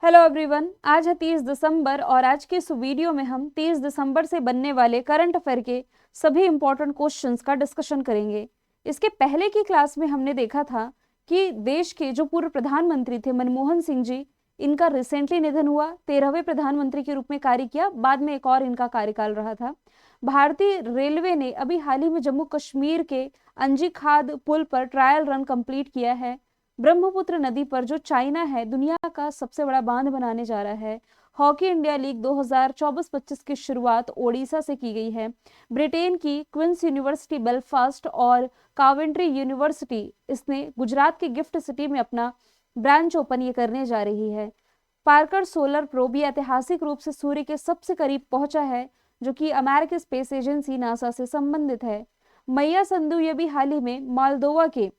Hello everyone, आज है 30 दिसंबर और आज के इस वीडियो में हम 30 दिसंबर से बनने वाले करंट अफेयर के सभी इंपॉर्टेंट क्वेश्चंस का डिस्कशन करेंगे। इसके पहले की क्लास में हमने देखा था कि देश के जो पूर्व प्रधानमंत्री थे मनमोहन सिंह जी, इनका रिसेंटली निधन हुआ। 13वें प्रधानमंत्री के रूप में कार्य किया, बाद में एक और इनका कार्यकाल रहा था। भारतीय रेलवे ने अभी हाल ही में जम्मू कश्मीर के अंजी खाद पुल पर ट्रायल रन कंप्लीट किया है। ब्रह्मपुत्र नदी पर जो चाइना है दुनिया का सबसे बड़ा बांध बनाने जा रहा है। हॉकी इंडिया लीग 2024-25 की शुरुआत ओडिशा से की गई है। ब्रिटेन की क्वींस यूनिवर्सिटी बेलफास्ट और कावेंट्री यूनिवर्सिटी इसने गुजरात के गिफ्ट सिटी में अपना ब्रांच ओपन ये करने जा रही है। पार्कर सोलर प्रोब ये ऐतिहासिक रूप से सूर्य के सबसे करीब पहुंचा है, जो कि अमेरिकी स्पेस एजेंसी नासा से संबंधित है। मैया संधू ये भी हाल ही में मोल्दोवा के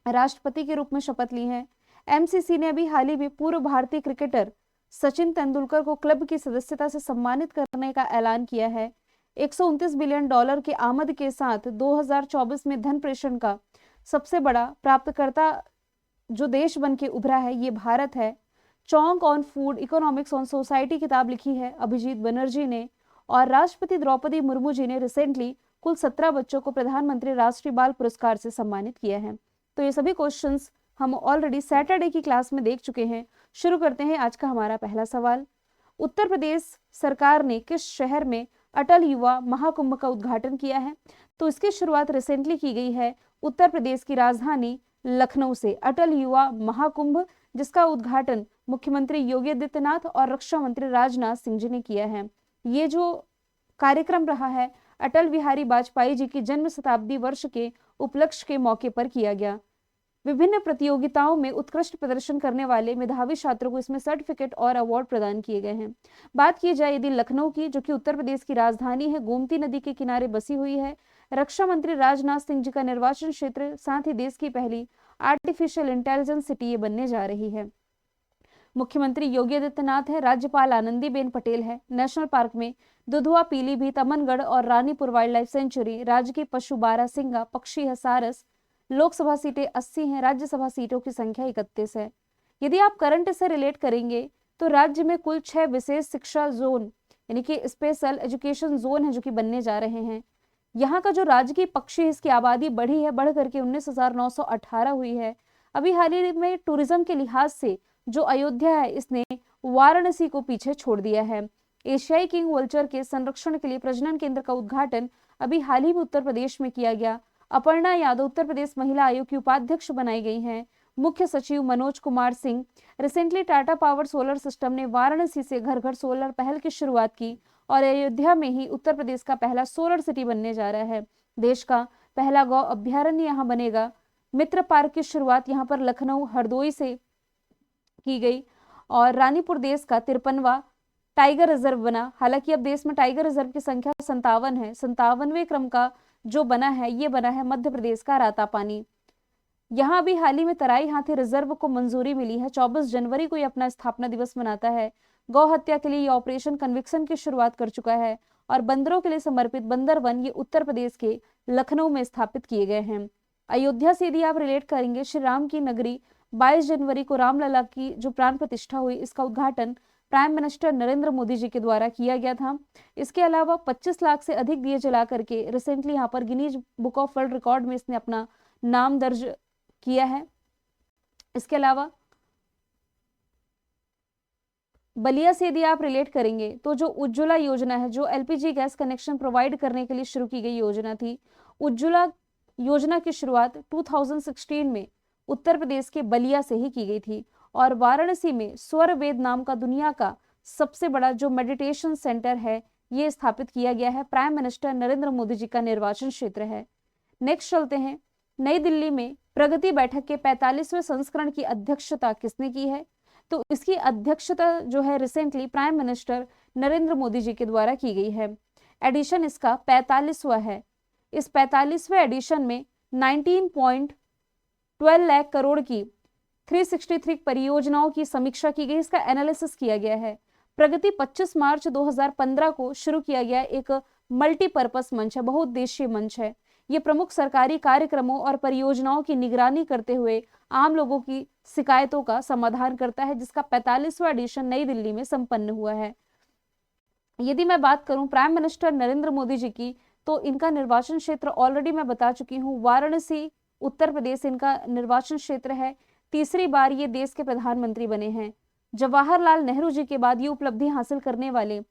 राष्ट्रपति के रूप में शपथ ली है। एमसीसी ने अभी हाल ही में पूर्व भारतीय क्रिकेटर सचिन तेंदुलकर को क्लब की सदस्यता से सम्मानित करने का ऐलान किया है। 129 बिलियन डॉलर की आमद के साथ 2024 में धन प्रेषण का सबसे बड़ा प्राप्तकर्ता जो देश बन के उभरा है ये भारत है। चौंक on food economics on society किताब लिखी है अभिजीत बनर्जी ने। और राष्ट्रपति द्रौपदी मुर्मू जी ने रिसेंटली कुल 17 बच्चों को प्रधानमंत्री राष्ट्रीय बाल पुरस्कार से सम्मानित किया है। तो ये सभी क्वेश्चंस हम ऑलरेडी सैटरडे की क्लास में देख चुके हैं। शुरू करते हैं आज का हमारा पहला सवाल। उत्तर प्रदेश सरकार ने किस शहर में अटल युवा महाकुंभ का उद्घाटन किया है? तो इसकी शुरुआत रिसेंटली की गई है उत्तर प्रदेश की राजधानी लखनऊ से। अटल युवा महाकुंभ जिसका उद्घाटन मुख्यमंत्री योगी आदित्यनाथ और रक्षा मंत्री राजनाथ सिंह जी ने किया है। ये जो कार्यक्रम रहा है अटल बिहारी वाजपेयी जी की जन्म शताब्दी वर्ष के उपलक्ष्य के मौके पर किया गया। विभिन्न प्रतियोगिताओं में उत्कृष्ट प्रदर्शन करने वाले मेधावी छात्रों को इसमें सर्टिफिकेट और अवार्ड प्रदान किए गए हैं। बात की जाए यदि लखनऊ की, जो कि उत्तर प्रदेश की राजधानी है, गोमती नदी के किनारे बसी हुई है। रक्षा मंत्री राजनाथ सिंह जी का निर्वाचन क्षेत्र, साथ ही देश की पहली आर्टिफिशियल इंटेलिजेंस सिटी ये बनने जा रही है। मुख्यमंत्री योगी आदित्यनाथ है। राज्यपाल आनंदीबेन पटेल है। नेशनल पार्क में दुधवा, पीलीभीत, अमनगढ़ और रानीपुर वाइल्ड लाइफ सेंचुरी। राज्य के पशु बारहसिंगा, पक्षी है सारस। लोकसभा सीटें 80 हैं, राज्यसभा सीटों की संख्या 31 है। यदि आप करंट से रिलेट करेंगे तो राज्य में कुल 6 विशेष शिक्षा जोन यानी कि स्पेशल एजुकेशन जोन है जो कि बनने जा रहे हैं। यहाँ का जो राज्य की पक्षी है इसकी आबादी बढ़ी है, बढ़ करके 19,918 हुई है। अभी हाल ही में टूरिज्म के लिहाज से जो अयोध्या है इसने वाराणसी को पीछे छोड़ दिया है। एशियाई किंग वल्चर के संरक्षण के लिए प्रजनन केंद्र का उद्घाटन अभी हाल ही में उत्तर प्रदेश में किया गया। अपर्णा यादव उत्तर प्रदेश महिला आयोग की उपाध्यक्ष बनाई गई हैं। मुख्य सचिव Manoj Kumar Singh. Recently Tata power solar system ने वाराणसी से घर घर सोलर पहल की शुरुआत की और अयोध्या में ही उत्तर प्रदेश का पहला सोलर सिटी बनने जा रहा है। देश का पहला गौ अभ्यारण्य यहाँ बनेगा। मित्र पार्क की शुरुआत यहाँ पर लखनऊ हरदोई से की गई और रानीपुर देश का 53वां टाइगर रिजर्व बना। हालांकि अब देश में टाइगर रिजर्व की संख्या 57 है। 57वें क्रम का जो बना है ये बना है मध्य प्रदेश का रातापानी। यहाँ भी हाल ही में तराई हाथी रिजर्व को मंजूरी मिली है। 24 जनवरी को ये अपना स्थापना दिवस मनाता है। गौ हत्या के लिए ये ऑपरेशन कन्विक्सन की शुरुआत कर चुका है और बंदरों के लिए समर्पित बंदर वन ये उत्तर प्रदेश के लखनऊ में स्थापित किए गए हैं। अयोध्या से यदि आप रिलेट करेंगे, श्री राम की नगरी 22 जनवरी को रामलला की जो प्राण प्रतिष्ठा हुई इसका उद्घाटन प्राइम मिनिस्टर नरेंद्र मोदी जी के द्वारा किया गया था। इसके अलावा 25 लाख से अधिक दिए जला करके रिसेंटली यहाँ पर Guinness book of world record में इसने अपना नाम दर्ज किया है। इसके अलावा बलिया से यदि आप रिलेट करेंगे तो जो उज्ज्वला योजना है, जो एलपीजी गैस कनेक्शन प्रोवाइड करने के लिए शुरू की गई योजना थी, उज्ज्वला योजना की शुरुआत 2016 में उत्तर प्रदेश के बलिया से ही की गई थी और वाराणसी में स्वर वेद नाम का दुनिया का सबसे बड़ा जो मेडिटेशन सेंटर है ये स्थापित किया गया है। प्राइम मिनिस्टर नरेंद्र मोदी जी का निर्वाचन क्षेत्र है। नेक्स्ट चलते हैं। नई दिल्ली में प्रगति बैठक के 45वें संस्करण की अध्यक्षता किसने की है? तो इसकी अध्यक्षता जो है recently prime minister Narendra Modi ji के द्वारा की गई है। एडिशन इसका 45वां है। इस 45वें एडिशन में 19.12 लाख करोड़ की 363 परियोजनाओं की समीक्षा की गई, इसका एनालिसिस किया गया है। प्रगति 25 मार्च 2015 को शुरू किया गया एक मल्टीपर्पस मंच है, बहुउद्देशीय मंच है। ये प्रमुख सरकारी कार्यक्रमों और परियोजनाओं की निगरानी करते हुए आम लोगों की शिकायतों का समाधान करता है, जिसका 45वां एडिशन नई दिल्ली में संपन्न हुआ है। यदि मैं बात करूं प्राइम मिनिस्टर नरेंद्र मोदी जी की, तो इनका निर्वाचन क्षेत्र ऑलरेडी मैं बता चुकी हूँ, वाराणसी उत्तर प्रदेश इनका निर्वाचन क्षेत्र है। तीसरी बार ये देश के प्रधानमंत्री बने हैं। जवाहरलाल नेहरू जी के बाद ये उपलब्धि हासिल करने वाले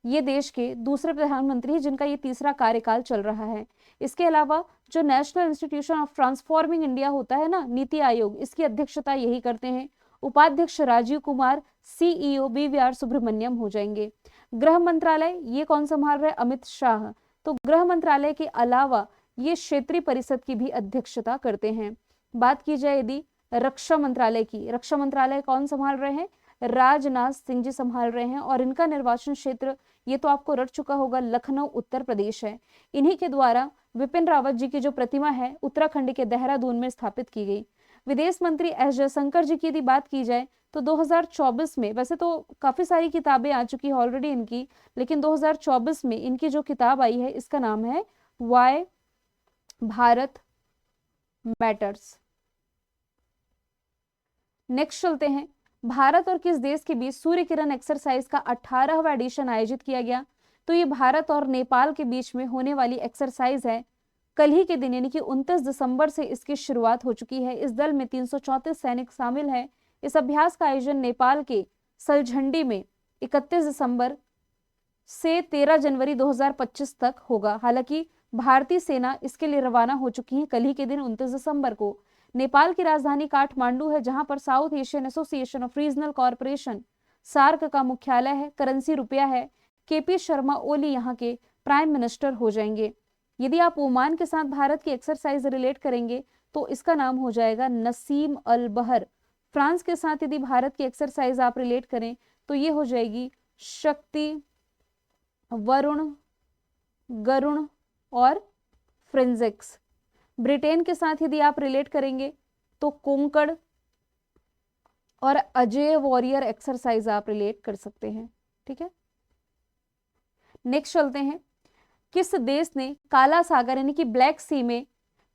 ये देश के दूसरे प्रधानमंत्री हैं, जिनका ये तीसरा कार्यकाल चल रहा है। इसके अलावा जो national institution of transforming India होता है ना, नीति आयोग, इसकी अध्यक्षता यही करते हैं। उपाध्यक्ष राजीव कुमार, सीईओ BVR सुब्रमण्यम हो जाएंगे। गृह मंत्रालय ये कौन संभाल रहे? अमित शाह। तो गृह मंत्रालय के अलावा ये क्षेत्रीय परिषद की भी अध्यक्षता करते हैं। बात की जाए यदि रक्षा मंत्रालय की, रक्षा मंत्रालय कौन संभाल रहे हैं? राजनाथ सिंह जी संभाल रहे हैं। और इनका निर्वाचन क्षेत्र ये तो आपको रट चुका होगा, लखनऊ उत्तर प्रदेश है। इन्हीं के द्वारा विपिन रावत जी की जो प्रतिमा है उत्तराखंड के देहरादून में स्थापित की गई। विदेश मंत्री एस जयशंकर जी की यदि बात की जाए तो 2024 में, वैसे तो काफी सारी किताबें आ चुकी है ऑलरेडी इनकी, लेकिन 2024 में इनकी जो किताब आई है इसका नाम है वाई भारत मैटर्स। नेक्स्ट चलते हैं, भारत और किस देश के बीच सूर्य किरण एक्सरसाइज का 18वां एडिशन आयोजित किया गया? तो ये भारत और नेपाल के बीच में होने वाली एक्सरसाइज है। कल ही के दिन यानी कि 29 दिसंबर से इसकी शुरुआत हो चुकी है। इस दल में 334 सैनिक शामिल हैं। इस अभ्यास का आयोजन नेपाल के सलझंडी में 31 दिसंबर से 13 जनवरी 2025 तक होगा। हालांकि भारतीय सेना इसके लिए रवाना हो चुकी है कल ही के दिन 29 दिसंबर को। नेपाल की राजधानी काठमांडू है, जहां पर South Asian Association of Regional corporation SAARC का मुख्यालय है। करेंसी रुपया है। KP शर्मा ओली यहाँ के प्राइम मिनिस्टर हो जाएंगे। यदि आप ओमान के साथ भारत की एक्सरसाइज रिलेट करेंगे तो इसका नाम हो जाएगा नसीम अल बहर। फ्रांस के साथ यदि भारत की एक्सरसाइज आप रिलेट करें तो ये हो जाएगी शक्ति, वरुण, गरुण और फ्रेंजिक्स। ब्रिटेन के साथ यदि आप रिलेट करेंगे तो कोंकण और अजय वॉरियर एक्सरसाइज आप रिलेट कर सकते हैं। ठीक है, नेक्स्ट चलते हैं, किस देश ने काला सागर यानी कि ब्लैक सी में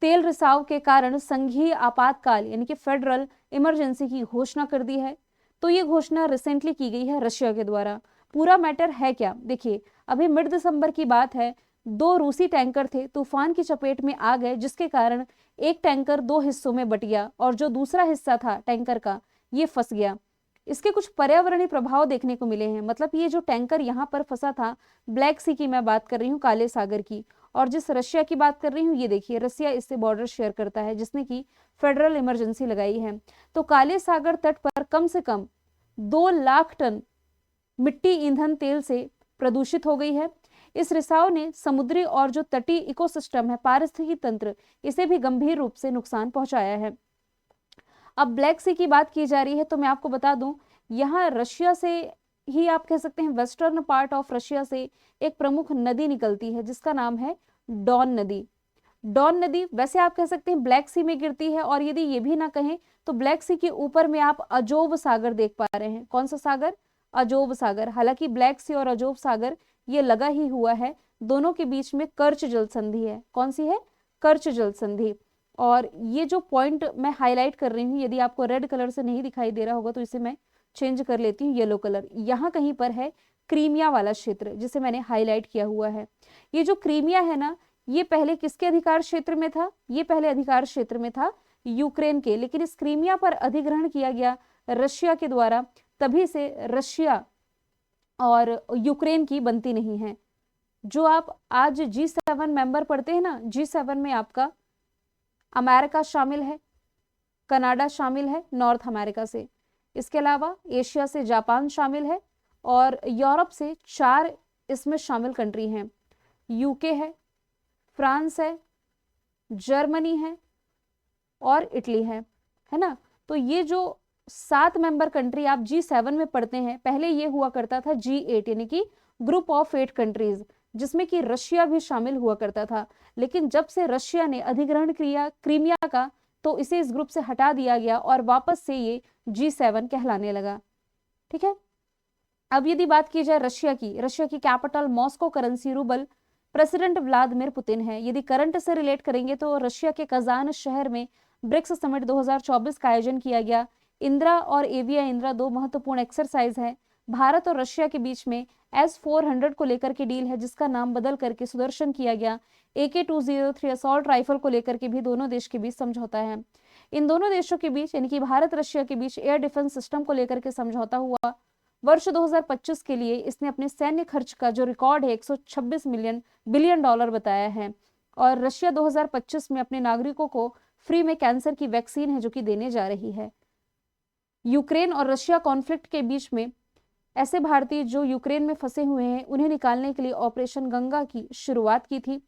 तेल रिसाव के कारण संघीय आपातकाल यानी कि फेडरल इमरजेंसी की घोषणा कर दी है? तो ये घोषणा रिसेंटली की गई है रशिया के द्वारा। पूरा मैटर है क्या? देखिए, अभी मिड दिसंबर की बात है, 2 रूसी टैंकर थे, तूफान की चपेट में आ गए, जिसके कारण एक टैंकर 2 हिस्सों में बट गया और जो दूसरा हिस्सा था टैंकर का ये फंस गया। इसके कुछ पर्यावरणीय प्रभाव देखने को मिले हैं। मतलब ये जो टैंकर यहाँ पर फंसा था, ब्लैक सी की मैं बात कर रही हूँ, काले सागर की, और जिस रशिया की बात कर रही हूँ ये देखिए, रशिया इससे बॉर्डर शेयर करता है, जिसने की फेडरल इमरजेंसी लगाई है। तो काले सागर तट पर कम से कम 2 लाख टन मिट्टी ईंधन तेल से प्रदूषित हो गई है। इस रिसाव ने समुद्री और जो तटीय इकोसिस्टम है, पारिस्थितिकी तंत्र, इसे भी गंभीर रूप से नुकसान पहुंचाया है। अब ब्लैक सी की बात की जा रही है तो मैं आपको बता दूं, यहाँ रशिया से ही आप कह सकते हैं, वेस्टर्न पार्ट ऑफ रशिया से एक प्रमुख नदी निकलती है जिसका नाम है डॉन नदी। डॉन नदी वैसे आप कह सकते हैं ब्लैक सी में गिरती है, और यदि ये भी ना कहें तो ब्लैक सी के ऊपर में आप अजोव सागर देख पा रहे हैं। कौन सा सागर? अजोव सागर। हालांकि ब्लैक सी और अजोव सागर ये लगा ही हुआ है, दोनों के बीच में कर्च जल संधि है। कौन सी है? कर्च जल संधि। और ये जो पॉइंट मैं हाईलाइट कर रही हूँ, यदि आपको रेड कलर से नहीं दिखाई दे रहा होगा तो इसे मैं चेंज कर लेती हूँ, येलो कलर। यहाँ कहीं पर है क्रीमिया वाला क्षेत्र, जिसे मैंने हाईलाइट किया हुआ है। ये जो क्रीमिया है ना, ये पहले किसके अधिकार क्षेत्र में था? ये पहले अधिकार क्षेत्र में था यूक्रेन के, लेकिन इस क्रीमिया पर अधिग्रहण किया गया रशिया के द्वारा। तभी से रशिया और यूक्रेन की बनती नहीं है। जो आप आज G7 मेंबर पढ़ते हैं ना, G7 में आपका अमेरिका शामिल है, कनाडा शामिल है नॉर्थ अमेरिका से, इसके अलावा एशिया से जापान शामिल है, और यूरोप से 4 इसमें शामिल कंट्री हैं। यूके है, फ्रांस है, जर्मनी है और इटली है ना। तो ये जो 7 मेंबर कंट्री आप G7 में पढ़ते हैं, पहले ये हुआ करता था G8 यानी कि ग्रुप ऑफ 8 कंट्रीज, जिसमें कि रशिया भी शामिल हुआ करता था। लेकिन जब से रशिया ने अधिग्रहण किया क्रीमिया का, तो इसे इस ग्रुप से हटा दिया गया और वापस से ये G7 कहलाने लगा। ठीक है, अब यदि बात की जाए रशिया की capital Moscow, currency rouble, president Vladimir Putin है। यदि करंट से रिलेट करेंगे तो रशिया के कजान शहर में ब्रिक्स समिट 2024 का आयोजन किया गया। इंदिरा और एविया इंदिरा दो महत्वपूर्ण एक्सरसाइज है। भारत और रशिया के बीच में S-400 को लेकर के डील है, जिसका नाम बदल करके सुदर्शन किया गया। AK-203 असॉल्ट राइफल को लेकर के भी दोनों देश के बीच समझौता है। इन दोनों देशों के बीच यानी कि भारत रशिया के बीच एयर डिफेंस सिस्टम को लेकर के समझौता हुआ। वर्ष 2025 के लिए इसने अपने सैन्य खर्च का जो रिकॉर्ड है 126 बिलियन डॉलर बताया है। और रशिया 2025 में अपने नागरिकों को फ्री में कैंसर की वैक्सीन है जो कि देने जा रही है। यूक्रेन और रशिया कॉन्फ्लिक्ट के बीच में ऐसे भारतीय जो यूक्रेन में फंसे हुए हैं उन्हें निकालने के लिए ऑपरेशन गंगा की शुरुआत की थी।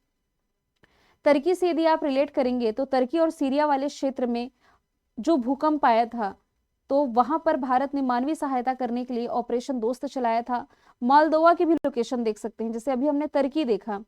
तुर्की से यदि आप रिलेट करेंगे तो तुर्की और सीरिया वाले क्षेत्र में जो भूकंप आया था तो वहां पर भारत ने मानवीय सहायता करने के लिए ऑपरेशन दोस्त चलाया था। मोल्दोवा की भी लोकेशन देख सकते हैं, जैसे अभी हमने तुर्की देखा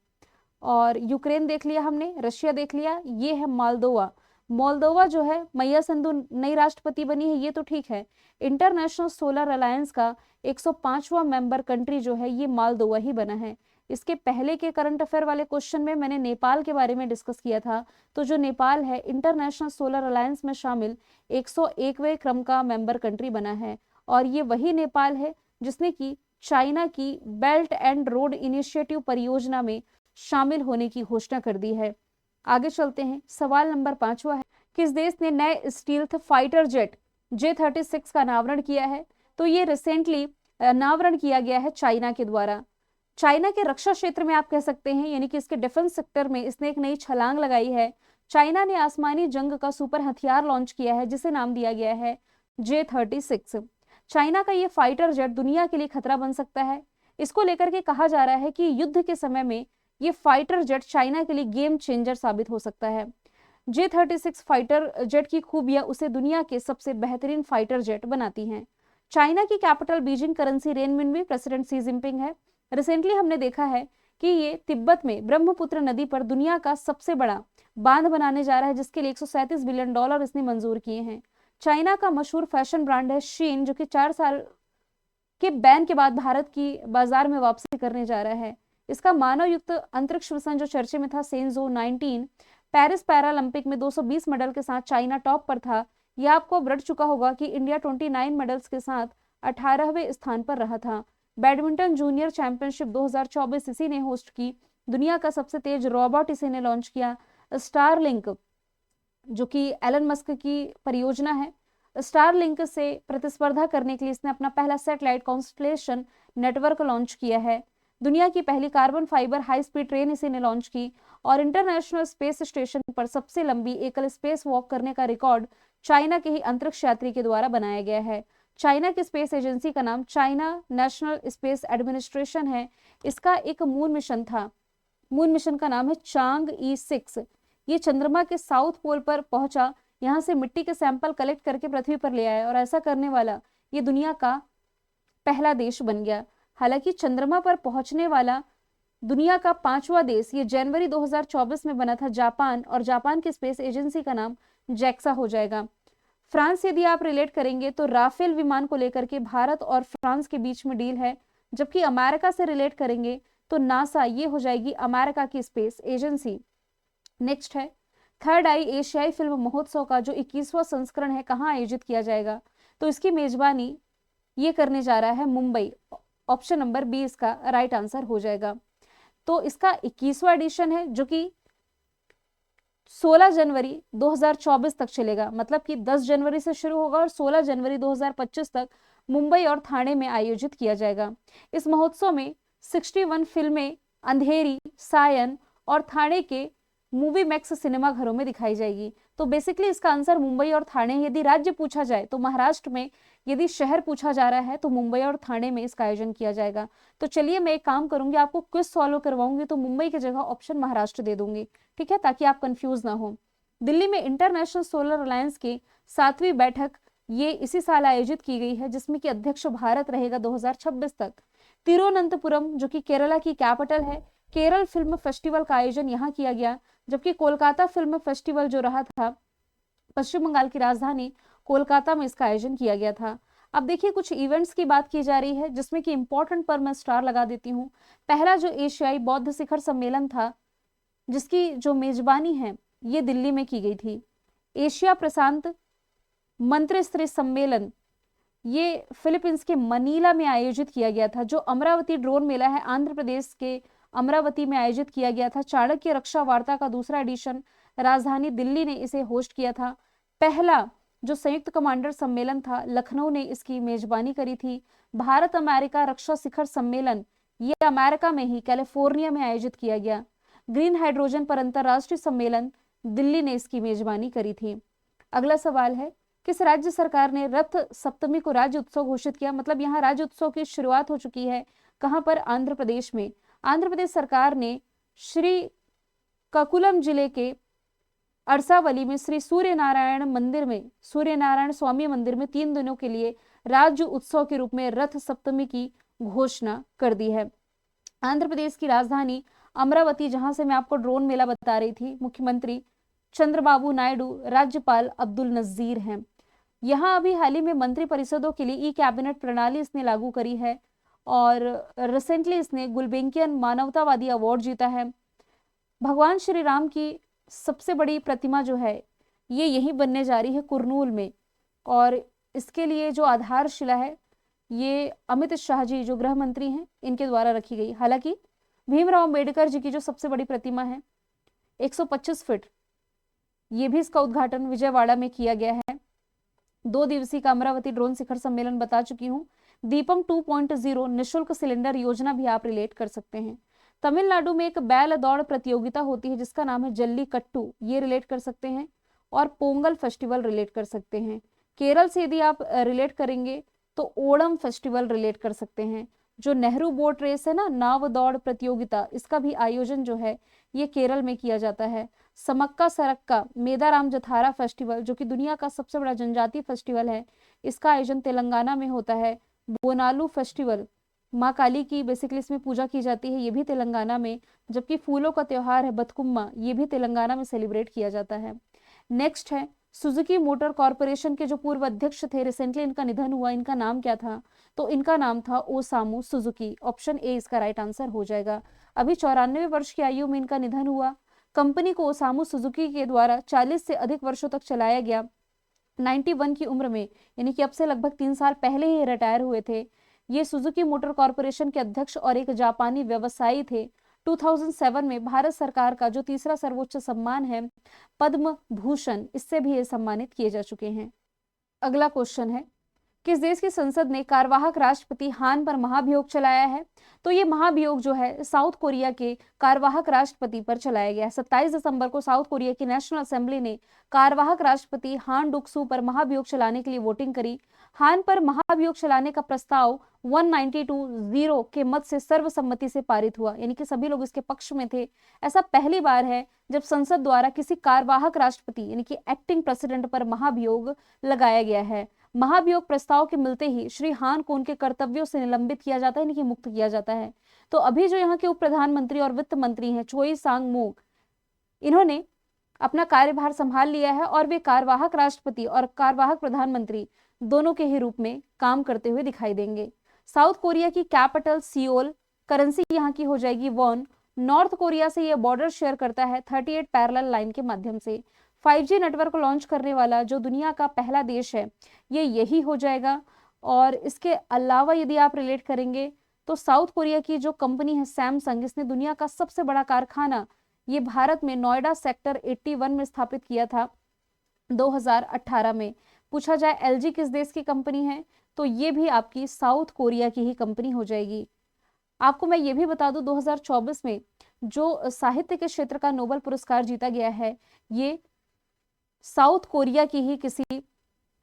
और यूक्रेन देख लिया, हमने रशिया देख लिया, ये है मोल्दोवा। मोल्दोवा जो है मैया संधू नई राष्ट्रपति बनी है, ये तो ठीक है। इंटरनेशनल सोलर अलायंस का 105वां मेंबर कंट्री जो है ये मोल्दोवा ही बना है। इसके पहले के करंट अफेयर वाले क्वेश्चन में मैंने नेपाल के बारे में डिस्कस किया था। तो जो नेपाल है इंटरनेशनल सोलर अलायंस में शामिल 101वें क्रम का मेंबर कंट्री बना है और ये वही नेपाल है जिसने की चाइना की बेल्ट एंड रोड इनिशिएटिव परियोजना में शामिल होने की घोषणा कर दी है। आगे चलते हैं। सवाल नंबर 5वां है, किस देश ने नए स्टील्थ फाइटर जेट J-36 का अनावरण किया है? तो ये रिसेंटली अनावरण किया गया है चाइना के द्वारा। चाइना के रक्षा क्षेत्र में आप कह सकते हैं, यानी कि इसके डिफेंस सेक्टर में इसने एक नई छलांग लगाई है। चाइना ने आसमानी जंग का सुपर हथियार लॉन्च किया है जिसे नाम दिया गया है J-36। चाइना का ये फाइटर जेट दुनिया के लिए खतरा बन सकता है। इसको लेकर के कहा जा रहा है कि युद्ध के समय में ये फाइटर जेट चाइना के लिए गेम चेंजर साबित हो सकता है। J-36 फाइटर जेट की खूबियां उसे दुनिया के सबसे बेहतरीन फाइटर जेट बनाती हैं। चाइना की capital Beijing currency renminbi president Xi Jinping है। रिसेंटली हमने देखा है कि ये तिब्बत में ब्रह्मपुत्र नदी पर दुनिया का सबसे बड़ा बांध बनाने जा रहा है जिसके लिए 137 बिलियन डॉलर इसने मंजूर किए हैं। चाइना का मशहूर फैशन ब्रांड है शीन जो कि 4 साल के बैन के बाद भारत की बाजार में वापसी करने जा रहा है। इसका मानव युक्त अंतरिक्ष मिशन जो चर्चे में था सेंजो 19 पेरिस पैरालंपिक में 220 मेडल के साथ चाइना टॉप पर था। यह आपको रट चुका होगा कि इंडिया 29 मेडल्स के साथ 18वें स्थान पर रहा था। बैडमिंटन जूनियर चैंपियनशिप 2024 इसी ने होस्ट की। दुनिया का सबसे तेज रोबोट इसी ने लॉन्च किया। स्टारलिंक जो कि एलन मस्क की परियोजना है, स्टारलिंक से प्रतिस्पर्धा करने के लिए इसने अपना पहला सैटेलाइट कॉन्स्टलेशन नेटवर्क लॉन्च किया है। दुनिया की पहली carbon fibre high speed train इसी ने लॉन्च की और इंटरनेशनल स्पेस स्टेशन पर सबसे लंबी एकल स्पेस वॉक करने का रिकॉर्ड चाइना के ही अंतरिक्ष यात्री के द्वारा बनाया गया है। चाइना की स्पेस एजेंसी का नाम चाइना नेशनल स्पेस एडमिनिस्ट्रेशन है। इसका एक मून मिशन था, मून मिशन का नाम है चांग-E 6। ये चंद्रमा के साउथ पोल पर पहुंचा, यहाँ से मिट्टी के सैंपल कलेक्ट करके पृथ्वी पर ले आया और ऐसा करने वाला ये दुनिया का पहला देश बन गया। हालांकि चंद्रमा पर पहुंचने वाला दुनिया का 5वां देश ये जनवरी 2024 में बना था जापान, और जापान की स्पेस एजेंसी का नाम जैक्सा हो जाएगा। फ्रांस यदि आप रिलेट करेंगे तो राफेल विमान को लेकर के भारत और फ्रांस के बीच में डील है, जबकि अमेरिका से रिलेट करेंगे तो नासा ये हो जाएगी अमेरिका की स्पेस एजेंसी। नेक्स्ट है थर्ड आई एशियाई फिल्म महोत्सव का जो 21वां संस्करण है कहाँ आयोजित किया जाएगा? तो इसकी मेजबानी ये करने जा रहा है मुंबई। ऑप्शन नंबर बी इसका राइट आंसर हो जाएगा। तो इसका 21वां एडिशन है जो कि 16 जनवरी 2024 तक चलेगा, मतलब कि 10 जनवरी से शुरू होगा और 16 जनवरी 2025 तक मुंबई और ठाणे में आयोजित किया जाएगा। इस महोत्सव में 61 फिल्में अंधेरी, सायन और ठाणे के मूवी मैक्स सिनेमा घरों में दिखाई जाएगी। तो बेसिकली इसका आंसर मुंबई और ठाणे। यदि राज्य पूछा जाए तो महाराष्ट्र में, यदि शहर पूछा जा रहा है तो मुंबई और ठाणे में इसका आयोजन किया जाएगा। तो चलिए मैं एक काम करूंगी, आपको क्विज सॉल्व करवाऊंगी तो मुंबई की जगह ऑप्शन महाराष्ट्र दे दूंगी, ठीक है, ताकि आप कंफ्यूज ना हो। दिल्ली में इंटरनेशनल सोलर अलायंस की 7वीं बैठक ये इसी साल आयोजित की गई है, जिसमें कि अध्यक्ष भारत रहेगा 2026 तक। तिरुवनंतपुरम जो कि केरला की कैपिटल है, केरल फिल्म फेस्टिवल का आयोजन यहाँ किया गया, जबकि कोलकाता फिल्म फेस्टिवल जो रहा था पश्चिम बंगाल की राजधानी कोलकाता में इसका आयोजन किया गया था। अब देखिए कुछ इवेंट्स की बात की जा रही है जिसमें कि इंपॉर्टेंट पर मैं स्टार लगा देती हूँ। पहला जो एशियाई बौद्ध शिखर सम्मेलन था, जिसकी जो मेजबानी है ये दिल्ली में की गई थी। एशिया प्रशांत मंत्रिस्तरीय सम्मेलन ये फिलीपींस के मनीला में आयोजित किया गया था। जो अमरावती ड्रोन मेला है आंध्र प्रदेश के अमरावती में आयोजित किया गया था। चाणक्य रक्षा वार्ता का दूसरा एडिशन राजधानी दिल्ली ने इसे होस्ट किया था। पहला जो संयुक्त कमांडर सम्मेलन था लखनऊ ने इसकी मेजबानी करी थी। भारत अमेरिका रक्षा शिखर सम्मेलन ये अमेरिका में ही कैलिफोर्निया में आयोजित किया गया। ग्रीन हाइड्रोजन पर अंतरराष्ट्रीय सम्मेलन दिल्ली ने इसकी मेजबानी करी थी। अगला सवाल है, किस राज्य सरकार ने रथ सप्तमी को राज्य उत्सव घोषित किया? मतलब यहाँ राज्य उत्सव की शुरुआत हो चुकी है। कहां पर? आंध्र प्रदेश में। आंध्र प्रदेश सरकार ने श्री ककुलम जिले के अरसावली में श्री सूर्यनारायण मंदिर में, सूर्यनारायण स्वामी मंदिर में 3 दिनों के लिए राज्य उत्सव के रूप में रथ सप्तमी की घोषणा कर दी है। आंध्र प्रदेश की राजधानी अमरावती, जहां से मैं आपको ड्रोन मेला बता रही थी, मुख्यमंत्री चंद्रबाबू नायडू, राज्यपाल अब्दुल नजीर हैं। यहाँ अभी हाल ही में मंत्री परिषदों के लिए ई कैबिनेट प्रणाली इसने लागू करी है और रिसेंटली इसने गुलबेंकियन मानवतावादी अवार्ड जीता है। भगवान श्री राम की सबसे बड़ी प्रतिमा जो है ये यहीं बनने जा रही है कुरनूल में, और इसके लिए जो आधारशिला है ये अमित शाह जी जो गृह मंत्री हैं इनके द्वारा रखी गई। हालांकि भीमराव अम्बेडकर जी की जो सबसे बड़ी प्रतिमा है 125 फीट, ये भी इसका उद्घाटन विजयवाड़ा में किया गया है। 2 दिवसीय का अमरावती ड्रोन शिखर सम्मेलन बता चुकी हूँ। दीपम 2.0 निःशुल्क सिलेंडर योजना भी आप रिलेट कर सकते हैं। तमिलनाडु में एक बैल दौड़ प्रतियोगिता होती है जिसका नाम है जल्लीकट्टू, ये रिलेट कर सकते हैं। और पोंगल फेस्टिवल रिलेट कर सकते हैं। केरल से यदि आप रिलेट करेंगे तो ओणम फेस्टिवल रिलेट कर सकते हैं। जो नेहरू बोट रेस है ना, नाव दौड़ प्रतियोगिता, इसका भी आयोजन जो है ये केरल में किया जाता है। समक्का सरक्का मेदाराम जथारा फेस्टिवल जो कि दुनिया का सबसे बड़ा जनजातीय फेस्टिवल है, इसका आयोजन तेलंगाना में होता है। बोनालू फेस्टिवल, माँ काली की बेसिकली इसमें पूजा की जाती है, ये भी तेलंगाना में। जबकि फूलों का त्योहार है बतकुम्मा, ये भी तेलंगाना में सेलिब्रेट किया जाता है। नेक्स्ट है सुजुकी मोटर कॉरपोरेशन के जो पूर्व अध्यक्ष थे, रिसेंटली इनका निधन हुआ, इनका नाम क्या था? तो इनका नाम था ओसामू सुजुकी। ऑप्शन ए इसका राइट आंसर हो जाएगा। अभी 94 वर्ष की आयु में इनका निधन हुआ। कंपनी को ओसामू सुजुकी के द्वारा 40 से अधिक वर्षों तक चलाया गया। 91 की उम्र में, यानी कि अब से लगभग 3 साल पहले ही रिटायर हुए थे। ये सुजुकी मोटर कॉरपोरेशन के अध्यक्ष और एक जापानी व्यवसायी थे। 2007 में भारत सरकार का जो तीसरा सर्वोच्च सम्मान है पद्म भूषण, इससे भी ये सम्मानित किए जा चुके हैं। अगला क्वेश्चन है, किस देश की संसद ने कार्यवाहक राष्ट्रपति हान पर महाभियोग चलाया है? तो ये महाभियोग जो है साउथ कोरिया के कार्यवाहक राष्ट्रपति पर चलाया गया है। 27 दिसंबर को साउथ कोरिया की नेशनल असेंबली ने कार्यवाहक राष्ट्रपति हान डुक-सू पर महाभियोग चलाने के लिए वोटिंग करी। हान पर महाभियोग चलाने का प्रस्ताव 192-0 के मत से सर्वसम्मति से पारित हुआ, यानी कि सभी लोग इसके पक्ष में थे। ऐसा पहली बार है जब संसद द्वारा किसी कार्यवाहक राष्ट्रपति यानी कि एक्टिंग प्रेसिडेंट पर महाभियोग लगाया गया है। महाभियोग प्रस्ताव के मिलते ही श्री हान को उनके कर्तव्यों से निलंबित किया जाता है, यानी कि मुक्त किया जाता है। तो अभी जो यहाँ के उप प्रधानमंत्री और वित्त मंत्री हैं चोई सांग मोक, इन्होंने अपना कार्यभार संभाल लिया है और वे कार्यवाहक राष्ट्रपति और कार्यवाहक प्रधानमंत्री दोनों के ही रूप में काम करते हुए दिखाई देंगे। साउथ कोरिया की कैपिटल सियोल, करेंसी यहाँ की हो जाएगी वॉन। नॉर्थ कोरिया से यह बॉर्डर शेयर करता है 38 पैरेलल लाइन के माध्यम से। 5G नेटवर्क को लॉन्च करने वाला जो दुनिया का पहला देश है ये यही हो जाएगा। और इसके अलावा यदि आप रिलेट करेंगे तो साउथ कोरिया की जो कंपनी है सैमसंग, इसने दुनिया का सबसे बड़ा कारखाना ये भारत में नोएडा सेक्टर 81 में स्थापित किया था 2018 में। पूछा जाए LG किस देश की कंपनी है तो ये भी आपकी साउथ कोरिया की ही कंपनी हो जाएगी। आपको मैं ये भी बता दूं 2024 में जो साहित्य के क्षेत्र का नोबेल पुरस्कार जीता गया है ये साउथ कोरिया की ही किसी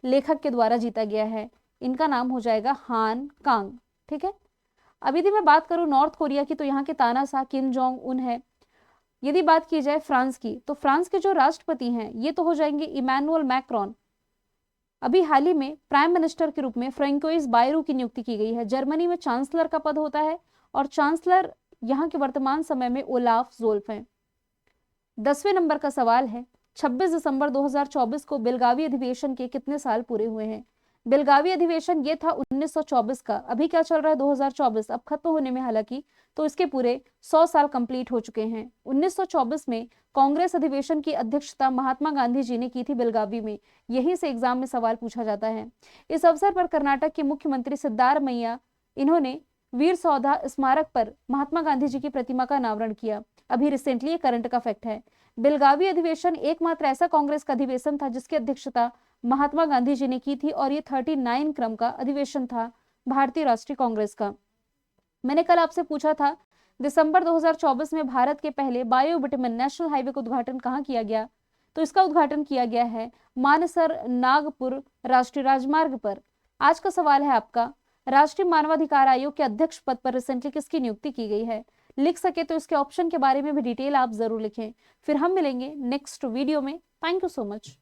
लेखक के द्वारा जीता गया है। इनका नाम हो जाएगा हान कांग। ठीक है। अब यदि मैं बात करूं नॉर्थ कोरिया की तो यहाँ के तानाशाह किम जोंग उन है। यदि बात की जाए फ्रांस की तो फ्रांस के जो राष्ट्रपति हैं ये तो हो जाएंगे इमैनुअल मैक्रोन। अभी हाल ही में प्राइम मिनिस्टर के रूप में फ्रेंकोइस बायरू की नियुक्ति की गई है। जर्मनी में चांसलर का पद होता है और चांसलर यहाँ के वर्तमान समय में ओलाफ ज़ोल्फ हैं। 10वें नंबर का सवाल है, 26 दिसंबर 2024 को बेलगावी अधिवेशन के कितने साल पूरे हुए हैं? बेलगावी अधिवेशन ये था 1924 का। अभी क्या चल रहा है 2024, अब खत्म होने में हालांकि, तो इसके पूरे 100 साल कंप्लीट हो चुके हैं। 1924 में कांग्रेस अधिवेशन की अध्यक्षता महात्मा गांधी जी ने की थी बेलगावी में। यहीं से एग्जाम में सवाल पूछा जाता है। इस अवसर पर कर्नाटक के मुख्यमंत्री सिद्धारमैया, इन्होंने वीर सौधा स्मारक पर महात्मा गांधी जी की प्रतिमा का अनावरण किया। अभी रिसेंटली ये करंट का फैक्ट है। बेलगावी अधिवेशन एकमात्र ऐसा कांग्रेस का अधिवेशन था जिसकी अध्यक्षता महात्मा गांधी जी ने की थी और ये 39 क्रम का अधिवेशन था भारतीय राष्ट्रीय कांग्रेस का। मैंने कल आपसे पूछा था दिसंबर 2024 में भारत के पहले बायो बिटुमेन नेशनल हाईवे का उद्घाटन कहाँ किया गया, तो इसका उद्घाटन किया गया है मानसर नागपुर राष्ट्रीय राजमार्ग पर। आज का सवाल है आपका, राष्ट्रीय मानवाधिकार आयोग के अध्यक्ष पद पर रिसेंटली किसकी नियुक्ति की गई है? लिख सके तो इसके ऑप्शन के बारे में भी डिटेल आप जरूर लिखें। फिर हम मिलेंगे नेक्स्ट वीडियो में। Thank you so much.